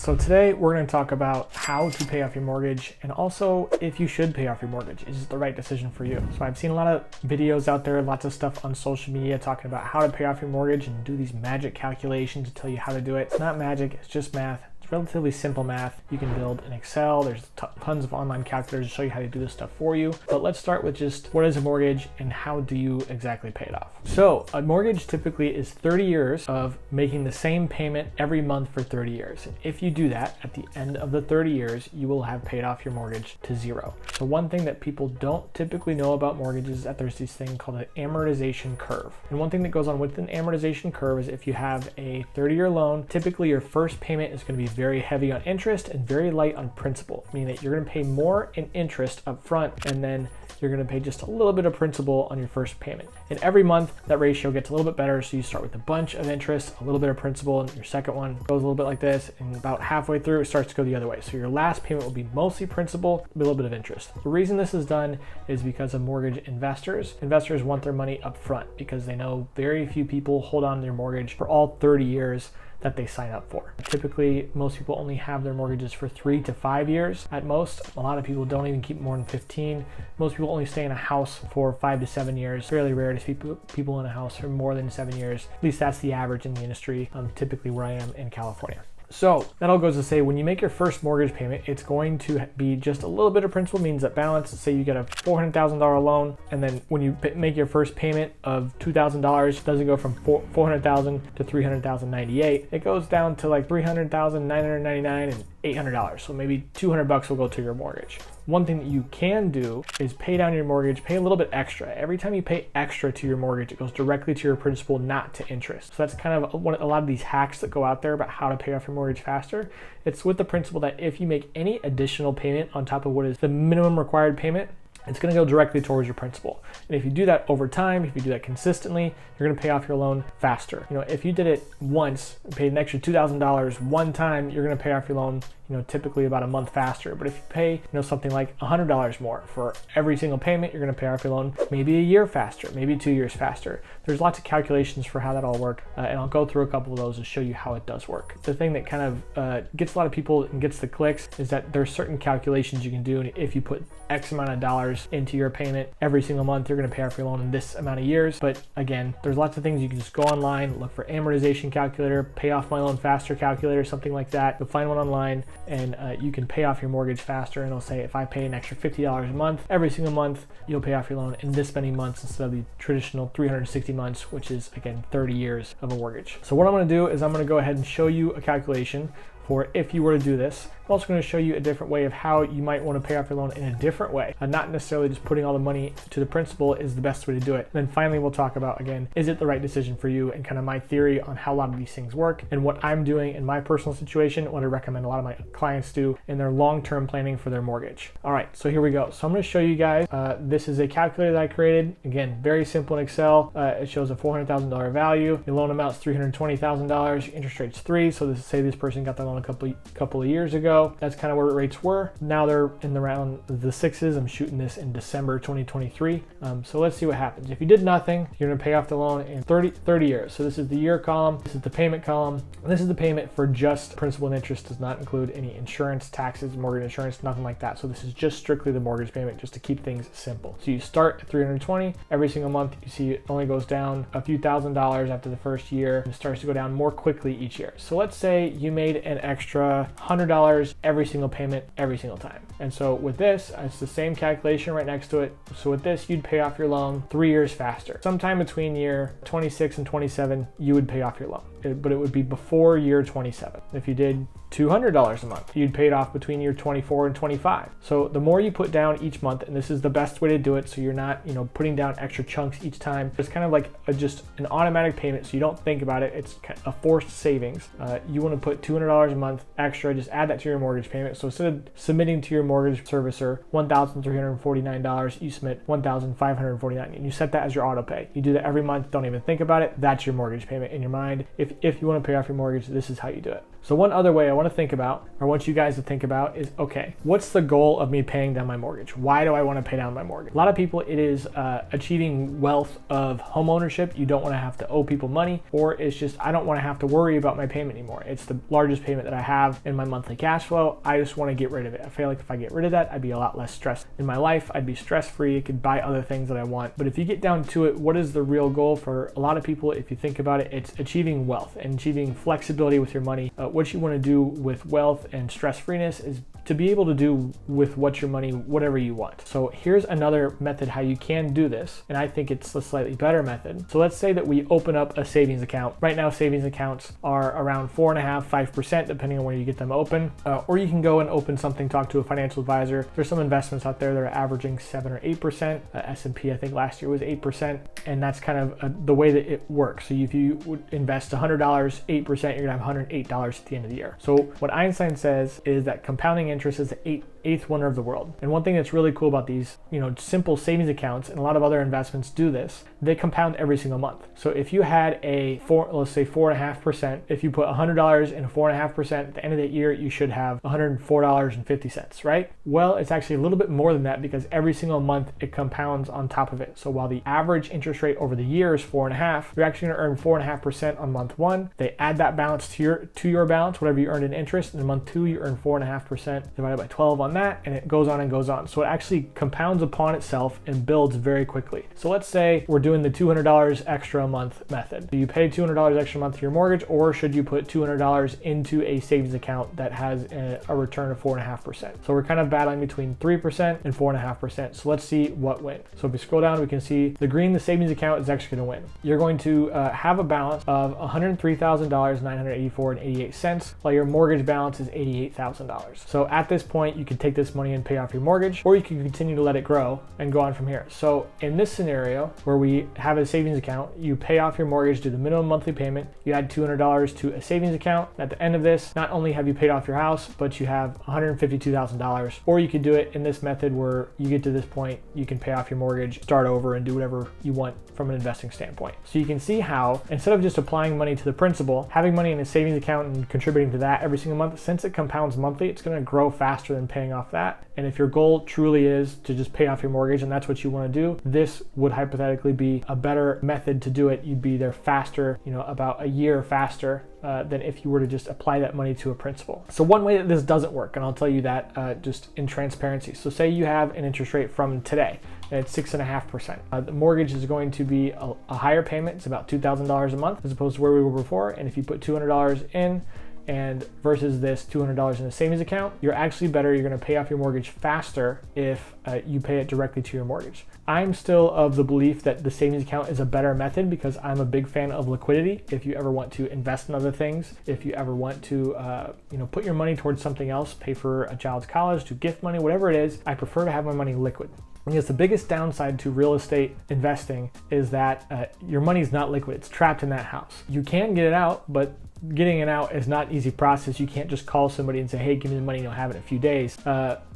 So today we're going to talk about how to pay off your mortgage and also if you should pay off your mortgage. Is it the right decision for you? So I've seen a lot of videos out there, lots of stuff on social media talking about how to pay off your mortgage and do these magic calculations to tell you how to do it. It's not magic, it's just math. It's relatively simple math. You can build in Excel. There's tons of online calculators to show you how to do this stuff for you. But let's start with just what is a mortgage and how do you exactly pay it off? So a mortgage typically is 30 years of making the same payment every month for 30 years. And if you do that, at the end of the 30 years, you will have paid off your mortgage to zero. So one thing that people don't typically know about mortgages is that there's this thing called an amortization curve. And one thing that goes on with an amortization curve is if you have a 30-year loan, typically your first payment is going to be very heavy on interest and very light on principal, meaning that you're going to pay more in interest up front and then you're going to pay just a little bit of principal on your first payment. And every month that ratio gets a little bit better, so you start with a bunch of interest, a little bit of principal, and your second one goes a little bit like this, and about halfway through it starts to go the other way. So your last payment will be mostly principal, a little bit of interest. The reason this is done is because of mortgage investors. Investors want their money up front because they know very few people hold on to their mortgage for all 30 years that they sign up for. Typically, most people only have their mortgages for 3 to 5 years at most. A lot of people don't even keep more than 15. Most people only stay in a house for 5 to 7 years. Fairly rare to see people in a house for more than 7 years. At least that's the average in the industry, typically where I am in California. So that all goes to say, when you make your first mortgage payment, it's going to be just a little bit of principal, means that balance. Say you get a $400,000 loan, and then when you make your first payment of $2,000, it doesn't go from $400,000 to $300,098. It goes down to like $300,999 and $800. So maybe $200 will go to your mortgage. One thing that you can do is pay down your mortgage, pay a little bit extra. Every time you pay extra to your mortgage, it goes directly to your principal, not to interest. So that's kind of a lot of these hacks that go out there about how to pay off your mortgage faster. It's with the principle that if you make any additional payment on top of what is the minimum required payment, it's going to go directly towards your principal. And if you do that over time, if you do that consistently, you're going to pay off your loan faster. If you did it once, paid an extra $2,000 one time, you're going to pay off your loan, typically about a month faster. But if you pay, something like $100 more for every single payment, you're going to pay off your loan maybe a year faster, maybe 2 years faster. There's lots of calculations for how that all works, and I'll go through a couple of those to show you how it does work. The thing that kind of gets a lot of people and gets the clicks is that there's certain calculations you can do, and if you put X amount of dollars into your payment every single month, you're going to pay off your loan in this amount of years. But again, there's lots of things you can just go online, look for amortization calculator, pay off my loan faster calculator, something like that. You'll find one online, and you can pay off your mortgage faster. And it'll say, if I pay an extra $50 a month, every single month, you'll pay off your loan in this many months instead of the traditional 360 months, which is again 30 years of a mortgage. So what I'm going to do is I'm going to go ahead and show you a calculation for if you were to do this. I'm also going to show you a different way of how you might want to pay off your loan in a different way. Not necessarily just putting all the money to the principal is the best way to do it. And then finally, we'll talk about, again, is it the right decision for you, and kind of my theory on how a lot of these things work and what I'm doing in my personal situation, what I recommend a lot of my clients do in their long-term planning for their mortgage. All right, so here we go. So I'm going to show you guys, this is a calculator that I created. Again, very simple in Excel. It shows a $400,000 value. Your loan amount's $320,000. Your interest rate's 3. So say this person got their loan a couple of years ago. That's kind of where rates were. Now they're in the round the sixes. I'm shooting this in December 2023. So let's see what happens. If you did nothing, you're going to pay off the loan in 30 years. So this is the year column. This is the payment column. And this is the payment for just principal and interest. Does not include any insurance, taxes, mortgage insurance, nothing like that. So this is just strictly the mortgage payment, just to keep things simple. So you start at 320. Every single month, you see it only goes down a few $1,000s after the first year, and it starts to go down more quickly each year. So let's say you made an extra $100 every single payment every single time. And so with this, it's the same calculation right next to it. So with this, you'd pay off your loan 3 years faster. Sometime between year 26 and 27, you would pay off your loan. But it would be before year 27. If you did $200 a month, you'd pay it off between year 24 and 25. So the more you put down each month, and this is the best way to do it, so you're not, putting down extra chunks each time. It's kind of like just an automatic payment, so you don't think about it. It's a forced savings. You want to put $200 a month extra, just add that to your mortgage payment. So instead of submitting to your mortgage servicer $1,349, you submit $1,549, and you set that as your auto pay. You do that every month. Don't even think about it. That's your mortgage payment in your mind. If you want to pay off your mortgage, this is how you do it. So one other way I want to think about, or want you guys to think about, is, okay, what's the goal of me paying down my mortgage? Why do I want to pay down my mortgage? A lot of people, it is achieving wealth of home ownership. You don't want to have to owe people money, or it's just, I don't want to have to worry about my payment anymore. It's the largest payment that I have in my monthly cash flow. I just want to get rid of it. I feel like if I get rid of that, I'd be a lot less stressed in my life. I'd be stress-free. I could buy other things that I want. But if you get down to it, what is the real goal for a lot of people? If you think about it, it's achieving wealth and achieving flexibility with your money. What you want to do with wealth and stress-freeness is to be able to do with your money whatever you want. So here's another method how you can do this, and I think it's a slightly better method. So let's say that we open up a savings account. Right now, savings accounts are around 4.5–5%, depending on where you get them open. Or you can go and open something, talk to a financial advisor. There's some investments out there that are averaging 7 or 8%. S&P, I think last year was 8%, and that's kind of the way that it works. So if you would invest $100, 8%, you're gonna have $108 at the end of the year. So what Einstein says is that compounding interest is the eighth wonder of the world. And one thing that's really cool about these, simple savings accounts, and a lot of other investments do this, they compound every single month. So if you had let's say 4.5%, if you put $100 in 4.5%, at the end of the year, you should have $104.50, right? Well, it's actually a little bit more than that, because every single month it compounds on top of it. So while the average interest rate over the year is 4.5%, you're actually gonna earn 4.5% on month one. They add that balance to your balance, whatever you earned in interest, and in month two, you earn 4.5% divided by 12 on that, and it goes on and goes on. So it actually compounds upon itself and builds very quickly. So let's say we're doing the $200 extra a month method. Do you pay $200 extra a month to your mortgage, or should you put $200 into a savings account that has a return of 4.5%? So we're kind of battling between 3% and 4.5%. So let's see what wins. So if we scroll down, we can see the green, the savings account, is actually going to win. You're going to have a balance of $103,984.88, while your mortgage balance is $88,000. So at this point, you can take this money and pay off your mortgage, or you can continue to let it grow and go on from here. So in this scenario where we have a savings account, you pay off your mortgage, do the minimum monthly payment, you add $200 to a savings account. At the end of this, not only have you paid off your house, but you have $152,000. Or you could do it in this method where you get to this point, you can pay off your mortgage, start over, and do whatever you want from an investing standpoint. So you can see how, instead of just applying money to the principal, having money in a savings account and contributing to that every single month, since it compounds monthly, it's going to grow faster than paying off that. And if your goal truly is to just pay off your mortgage and that's what you want to do, this would hypothetically be a better method to do it. You'd be there faster, about a year faster than if you were to just apply that money to a principal. So one way that this doesn't work, and I'll tell you that just in transparency. So say you have an interest rate from today, and it's 6.5%. The mortgage is going to be a higher payment. It's about $2,000 a month as opposed to where we were before. And if you put $200 in, and versus this $200 in a savings account, you're actually better. You're going to pay off your mortgage faster if you pay it directly to your mortgage. I'm still of the belief that the savings account is a better method, because I'm a big fan of liquidity. If you ever want to invest in other things, if you ever want to put your money towards something else, pay for a child's college, to gift money, whatever it is, I prefer to have my money liquid. Because the biggest downside to real estate investing is that your money is not liquid. It's trapped in that house. You can get it out, but getting it out is not an easy process. You can't just call somebody and say, hey, give me the money, you'll have it in a few days.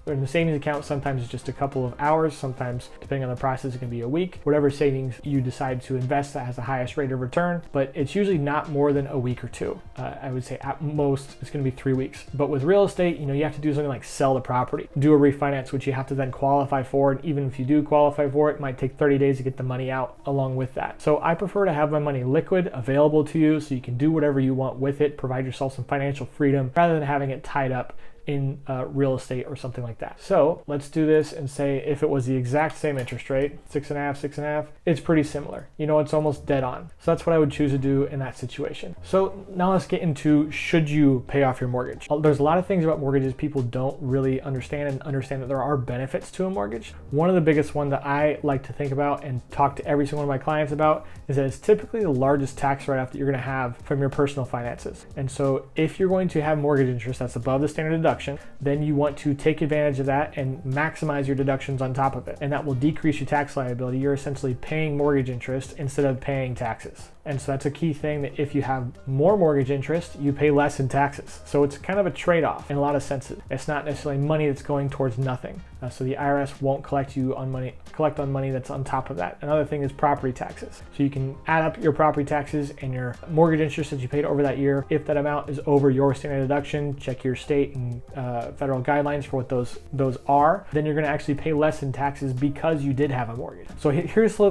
In the savings account, sometimes it's just a couple of hours. Sometimes, depending on the process, it can be a week. Whatever savings you decide to invest that has the highest rate of return, but it's usually not more than a week or two. I would say at most, it's gonna be 3 weeks. But with real estate, you have to do something like sell the property, do a refinance, which you have to then qualify for. And even if you do qualify for it, it might take 30 days to get the money out along with that. So I prefer to have my money liquid, available to you, so you can do whatever you want with it, provide yourself some financial freedom, rather than having it tied up in real estate or something like that. So let's do this and say if it was the exact same interest rate, 6.5, it's pretty similar. It's almost dead on. So that's what I would choose to do in that situation. So now let's get into, should you pay off your mortgage? There's a lot of things about mortgages people don't really understand that there are benefits to a mortgage. One of the biggest one that I like to think about and talk to every single one of my clients about is that it's typically the largest tax write-off that you're gonna have from your personal finances. And so if you're going to have mortgage interest that's above the standard deduction, then you want to take advantage of that and maximize your deductions on top of it. And that will decrease your tax liability. You're essentially paying mortgage interest instead of paying taxes. And so that's a key thing, that if you have more mortgage interest, you pay less in taxes. So it's kind of a trade-off in a lot of senses. It's not necessarily money that's going towards nothing. So the IRS won't collect on money that's on top of that. Another thing is property taxes. So you can add up your property taxes and your mortgage interest that you paid over that year. If that amount is over your standard deduction, check your state and federal guidelines for what those are. Then you're going to actually pay less in taxes because you did have a mortgage. So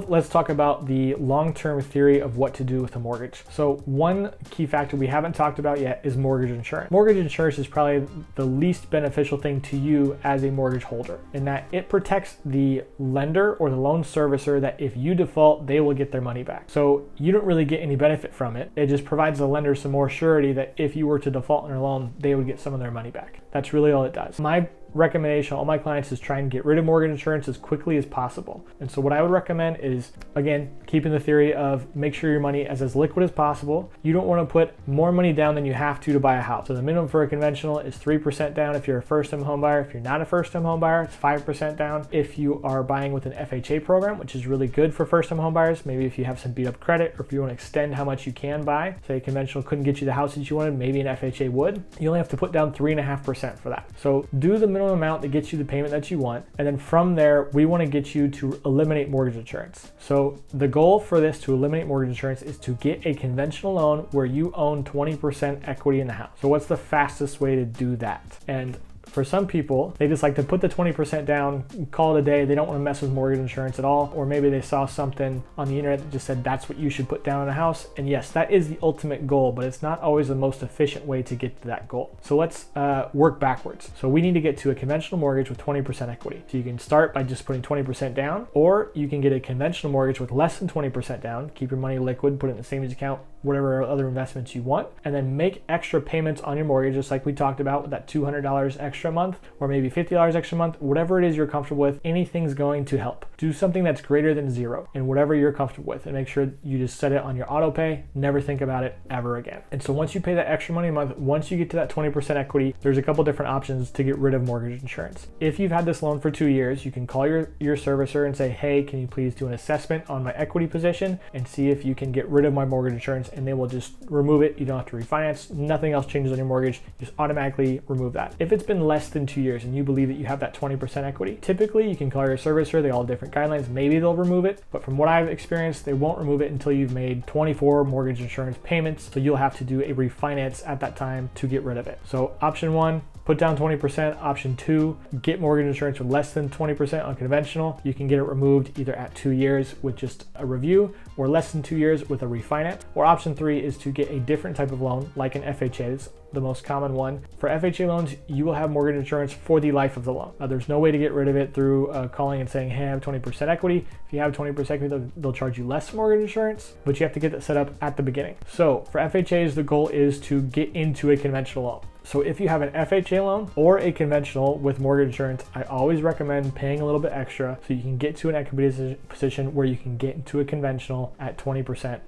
let's talk about the long-term theory of what to do with a mortgage. So one key factor we haven't talked about yet is mortgage insurance. Mortgage insurance is probably the least beneficial thing to you as a mortgage holder, in that it protects the lender or the loan servicer that if you default, they will get their money back. So you don't really get any benefit from it. It just provides the lender some more surety that if you were to default on their loan, they would get some of their money back. That's really all it does. My recommendation, all my clients, is try and get rid of mortgage insurance as quickly as possible. And so what I would recommend is, again, keeping the theory of make sure your money is as liquid as possible. You don't want to put more money down than you have to buy a house. So the minimum for a conventional is 3% down if you're a first-time home buyer. If you're not a first-time home buyer, it's 5% down. If you are buying with an FHA program, which is really good for first-time home buyers, maybe if you have some beat up credit, or if you want to extend how much you can buy, say a conventional couldn't get you the house that you wanted, maybe an FHA would, you only have to put down 3.5% for that. So do the minimum amount that gets you the payment that you want, and then from there we want to get you to eliminate mortgage insurance. So the goal for this to eliminate mortgage insurance is to get a conventional loan where you own 20% equity in the house. So what's the fastest way to do that? And for some people, they just like to put the 20% down, call it a day. They don't want to mess with mortgage insurance at all. Or maybe they saw something on the internet that just said that's what you should put down on a house. And yes, that is the ultimate goal, but it's not always the most efficient way to get to that goal. So let's work backwards. So we need to get to a conventional mortgage with 20% equity. So you can start by just putting 20% down, or you can get a conventional mortgage with less than 20% down, keep your money liquid, put it in the savings account, whatever other investments you want, and then make extra payments on your mortgage, just like we talked about with that $200 extra a month, or maybe $50 extra a month, whatever it is you're comfortable with. Anything's going to help. Do something that's greater than zero in whatever you're comfortable with, and make sure you just set it on your auto pay. Never think about it ever again. And so once you pay that extra money a month, once you get to that 20% equity, there's a couple different options to get rid of mortgage insurance. If you've had this loan for 2 years, you can call your servicer and say, hey, can you please do an assessment on my equity position and see if you can get rid of my mortgage insurance, and they will just remove it. You don't have to refinance. Nothing else changes on your mortgage. Just automatically remove that. If it's been less than 2 years and you believe that you have that 20% equity, typically you can call your servicer. They all have different guidelines. Maybe they'll remove it, but from what I've experienced, they won't remove it until you've made 24 mortgage insurance payments. So you'll have to do a refinance at that time to get rid of it. So option 1, put down 20%. Option 2, get mortgage insurance with less than 20% on conventional. You can get it removed either at 2 years with just a review, or less than 2 years with a refinance. Or option 3 is to get a different type of loan, like an FHA. It's the most common one. For FHA loans, you will have mortgage insurance for the life of the loan. There's no way to get rid of it through calling and saying, hey, I have 20% equity. If you have 20% equity, they'll charge you less mortgage insurance, but you have to get that set up at the beginning. So for FHAs, the goal is to get into a conventional loan. So if you have an FHA loan or a conventional with mortgage insurance, I always recommend paying a little bit extra so you can get to an equity position where you can get into a conventional at 20%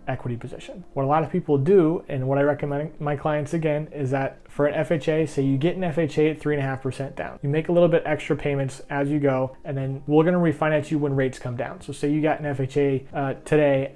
equity position. What a lot of people do, and what I recommend my clients again, is that for an FHA, say you get an FHA at 3.5% down. You make a little bit extra payments as you go, and then we're gonna refinance you when rates come down. So say you got an FHA today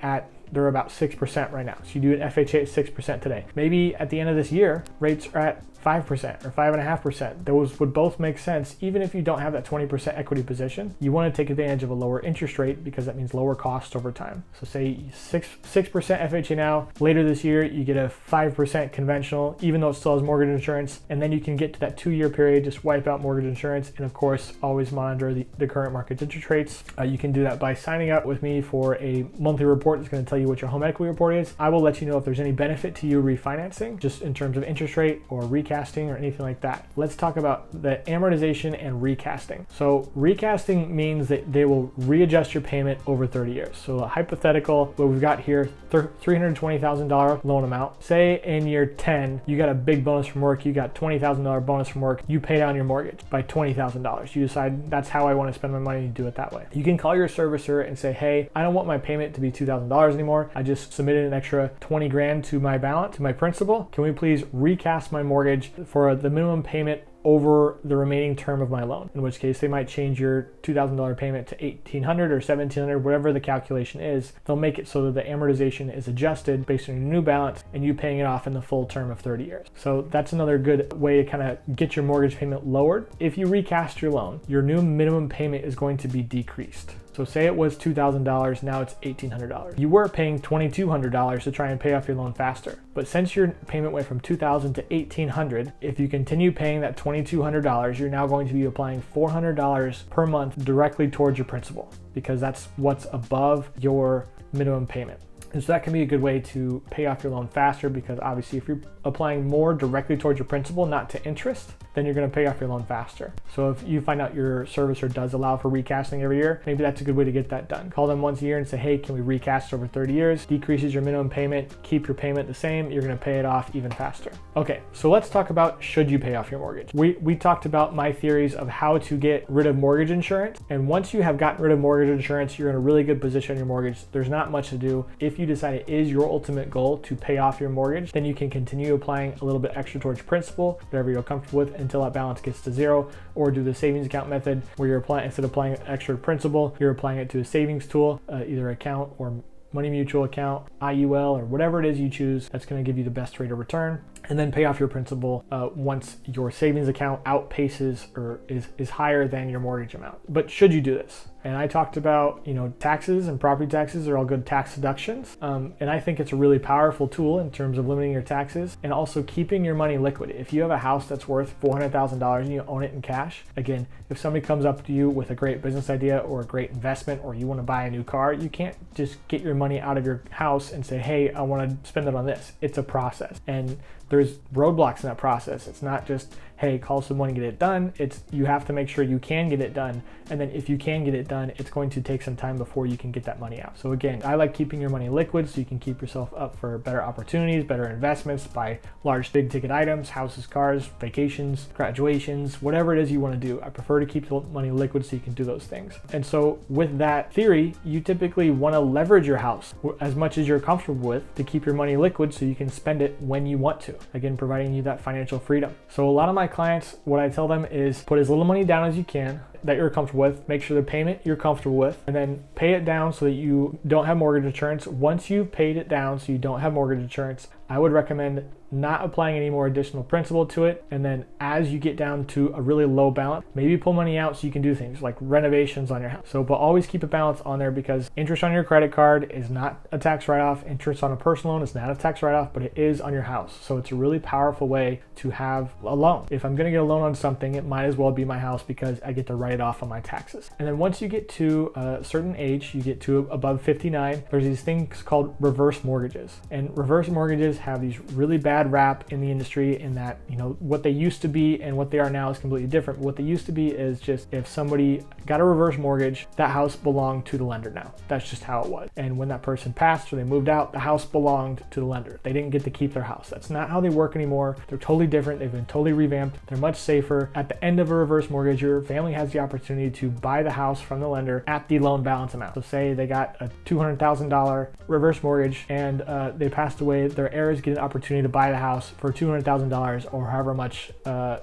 they're about 6% right now. So you do an FHA at 6% today. Maybe at the end of this year, rates are at 5% or 5.5%. Those would both make sense. Even if you don't have that 20% equity position, you want to take advantage of a lower interest rate because that means lower costs over time. So say 6% FHA now, later this year, you get a 5% conventional, even though it still has mortgage insurance. And then you can get to that 2-year period, just wipe out mortgage insurance. And of course, always monitor the current market interest rates. You can do that by signing up with me for a monthly report that's going to tell you what your home equity report is. I will let you know if there's any benefit to you refinancing, just in terms of interest rate or recasting or anything like that. Let's talk about the amortization and recasting. So recasting means that they will readjust your payment over 30 years. So a hypothetical, what we've got here, $320,000 loan amount. Say in year 10, you got a big bonus from work, you got $20,000 bonus from work, you pay down your mortgage by $20,000. You decide that's how I want to spend my money, and do it that way. You can call your servicer and say, hey, I don't want my payment to be $2,000 anymore. I just submitted an extra 20 grand to my balance, to my principal. Can we please recast my mortgage for the minimum payment over the remaining term of my loan, in which case they might change your $2,000 payment to $1,800 or $1,700, whatever the calculation is. They'll make it so that the amortization is adjusted based on your new balance and you paying it off in the full term of 30 years. So that's another good way to kind of get your mortgage payment lowered. If you recast your loan, your new minimum payment is going to be decreased. So say it was $2,000, now it's $1,800. You were paying $2,200 to try and pay off your loan faster. But since your payment went from $2,000 to $1,800, if you continue paying that $2,200, you're now going to be applying $400 per month directly towards your principal, because that's what's above your minimum payment. And so that can be a good way to pay off your loan faster, because obviously if you're applying more directly towards your principal, not to interest, then you're going to pay off your loan faster. So if you find out your servicer does allow for recasting every year, maybe that's a good way to get that done. Call them once a year and say, hey, can we recast over 30 years? Decreases your minimum payment, keep your payment the same, you're going to pay it off even faster. Okay, so let's talk about, should you pay off your mortgage? We talked about my theories of how to get rid of mortgage insurance. And once you have gotten rid of mortgage insurance, you're in a really good position on your mortgage. There's not much to do. If you decide it is your ultimate goal to pay off your mortgage, then you can continue applying a little bit extra towards principal, whatever you're comfortable with, until that balance gets to zero, or do the savings account method where you're applying, instead of applying extra principal, you're applying it to a savings tool, either account or money mutual account, IUL, or whatever it is you choose that's going to give you the best rate of return. And then pay off your principal once your savings account outpaces or is higher than your mortgage amount. But should you do this? And I talked about, taxes and property taxes are all good tax deductions. And I think it's a really powerful tool in terms of limiting your taxes and also keeping your money liquid. If you have a house that's worth $400,000 and you own it in cash, again, if somebody comes up to you with a great business idea or a great investment, or you want to buy a new car, you can't just get your money out of your house and say, hey, I want to spend it on this. It's a process. And there's roadblocks in that process. It's not just, hey, call someone and get it done. It's, you have to make sure you can get it done. And then if you can get it done, it's going to take some time before you can get that money out. So again, I like keeping your money liquid so you can keep yourself up for better opportunities, better investments, buy large, big ticket items, houses, cars, vacations, graduations, whatever it is you want to do. I prefer to keep the money liquid so you can do those things. And so with that theory, you typically want to leverage your house as much as you're comfortable with to keep your money liquid so you can spend it when you want to. Again, providing you that financial freedom. So a lot of my clients, what I tell them is put as little money down as you can that you're comfortable with, make sure the payment you're comfortable with, and then pay it down so that you don't have mortgage insurance. Once you've paid it down so you don't have mortgage insurance, I would recommend not applying any more additional principal to it. And then as you get down to a really low balance, maybe pull money out so you can do things like renovations on your house. So, but always keep a balance on there, because interest on your credit card is not a tax write-off. Interest on a personal loan is not a tax write-off, but it is on your house. So it's a really powerful way to have a loan. If I'm gonna get a loan on something, it might as well be my house, because I get to write it off on my taxes. And then once you get to a certain age, you get to above 59, there's these things called reverse mortgages. And reverse mortgages have these really bad rap in the industry, in that, what they used to be and what they are now is completely different. What they used to be is just, if somebody got a reverse mortgage, that house belonged to the lender now. That's just how it was. And when that person passed or they moved out, the house belonged to the lender. They didn't get to keep their house. That's not how they work anymore. They're totally different. They've been totally revamped. They're much safer. At the end of a reverse mortgage, your family has the opportunity to buy the house from the lender at the loan balance amount. So say they got a $200,000 reverse mortgage and they passed away, their heirs get an opportunity to buy the house for $200,000 or however much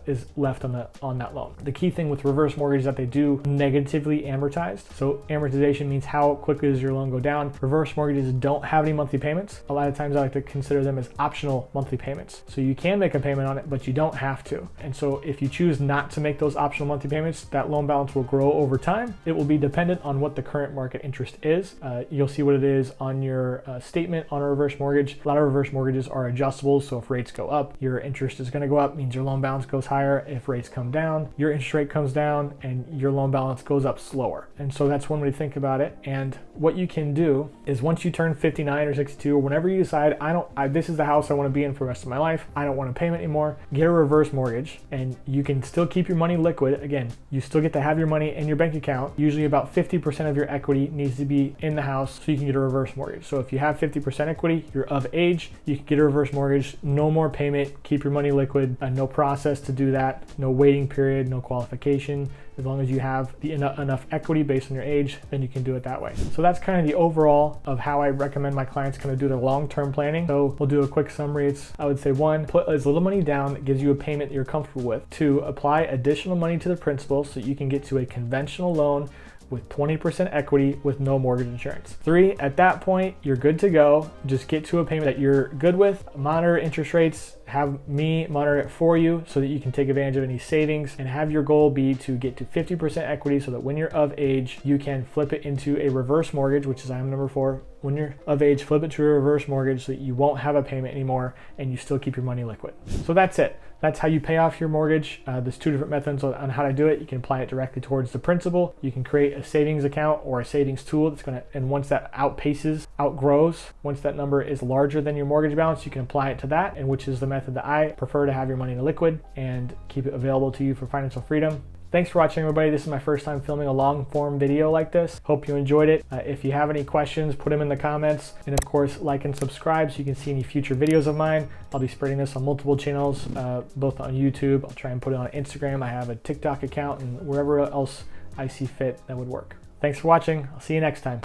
is left on that loan. The key thing with reverse mortgage is that they do negatively amortized. So amortization means how quickly does your loan go down. Reverse mortgages don't have any monthly payments. A lot of times I like to consider them as optional monthly payments. So you can make a payment on it, but you don't have to. And so if you choose not to make those optional monthly payments, that loan balance will grow over time. It will be dependent on what the current market interest is. You'll see what it is on your statement on a reverse mortgage. A lot of reverse mortgages are adjustable. So if rates go up, your interest is going to go up, means your loan balance goes higher. If rates come down, your interest rate comes down and your loan balance goes up slower. And so that's one way to think about it. And what you can do is, once you turn 59 or 62, or whenever you decide, this is the house I want to be in for the rest of my life, I don't want a payment anymore, get a reverse mortgage, and you can still keep your money liquid. Again, you still get to have your money in your bank account. Usually about 50% of your equity needs to be in the house so you can get a reverse mortgage. So if you have 50% equity, you're of age, you can get a reverse mortgage, no more payment, keep your money liquid, no process to do that, no waiting period, no qualification. As long as you have enough equity based on your age, then you can do it that way. So that's kind of the overall of how I recommend my clients kind of do their long-term planning. So we'll do a quick summary. I would say 1, put as little money down that gives you a payment that you're comfortable with. 2, apply additional money to the principal so you can get to a conventional loan with 20% equity with no mortgage insurance. 3, at that point, you're good to go. Just get to a payment that you're good with, monitor interest rates, have me monitor it for you so that you can take advantage of any savings, and have your goal be to get to 50% equity so that when you're of age, you can flip it into a reverse mortgage, which is item number 4. When you're of age, flip it to a reverse mortgage so that you won't have a payment anymore and you still keep your money liquid. So that's it. That's how you pay off your mortgage. There's 2 different methods on how to do it. You can apply it directly towards the principal. You can create a savings account or a savings tool that's and once that outgrows, once that number is larger than your mortgage balance, you can apply it to that, and which is the method that I prefer, to have your money in liquid and keep it available to you for financial freedom. Thanks for watching, everybody. This is my first time filming a long form video like this. Hope you enjoyed it. If you have any questions, put them in the comments. And of course, like and subscribe so you can see any future videos of mine. I'll be spreading this on multiple channels, both on YouTube. I'll try and put it on Instagram. I have a TikTok account, and wherever else I see fit that would work. Thanks for watching. I'll see you next time.